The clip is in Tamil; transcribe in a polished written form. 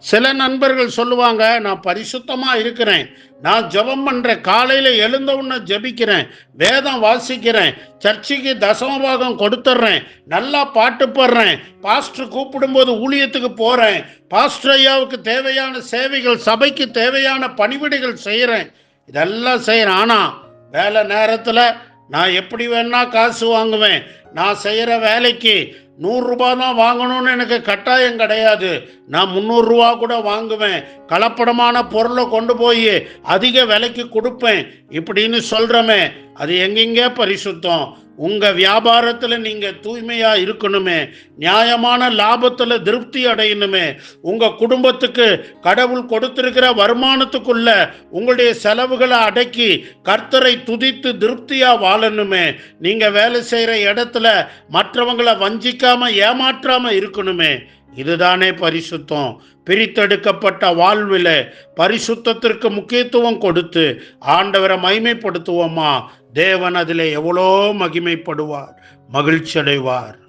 சில நண்பர்கள் சொல்லுவாங்க, நான் பரிசுத்தமா இருக்கிறேன், நான் ஜெபம் பண்றேன், காலையில எழுந்த உடனே ஜெபிக்கிறேன், வேதம் வாசிக்கிறேன், சர்ச்சுக்கு தசமபாகம் கொடுத்துட்றேன், நல்லா பாட்டு பாடுறேன், பாஸ்டர் கூப்பிடும்போது ஊழியத்துக்கு போறேன், பாஸ்டர் ஐயாவுக்கு தேவையான சேவைகள், சபைக்கு தேவையான பணிவிடைகள் செய்கிறேன், இதெல்லாம் செய்கிறேன். ஆனால் வேலை நேரத்தில் நான் எப்படி வேணா காசு வாங்குவேன், நான் செய்கிற வேலைக்கு 100 தான் வாங்கணும்னு எனக்கு கட்டாயம் கிடையாது, நான் 300 கூட வாங்குவேன், கலப்படமான பொருளை கொண்டு போய் அதிக விலைக்கு கொடுப்பேன் இப்படின்னு சொல்கிறோமே, அது எங்கெங்கே பரிசுத்தம்? உங்கள் வியாபாரத்தில் நீங்கள் தூய்மையாக இருக்கணுமே, நியாயமான லாபத்தில் திருப்தி அடையணுமே, உங்கள் குடும்பத்துக்கு கடவுள் கொடுத்திருக்கிற வருமானத்துக்குள்ள உங்களுடைய செலவுகளை அடக்கி கர்த்தரை துதித்து திருப்தியாக வாழணுமே, நீங்கள் வேலை செய்கிற இடத்துல மற்றவங்களை வஞ்சிக்காம ஏமாற்றாம இருக்கணுமே. இதுதானே பரிசுத்தம். பிரித்தெடுக்கப்பட்ட வாழ்வில் பரிசுத்தத்திற்கு முக்கியத்துவம் கொடுத்து ஆண்டவரை மகிமைப்படுத்துவோமா, தேவன் அதில் எவ்வளோ மகிமைப்படுவார், மகிழ்ச்சி அடைவார்.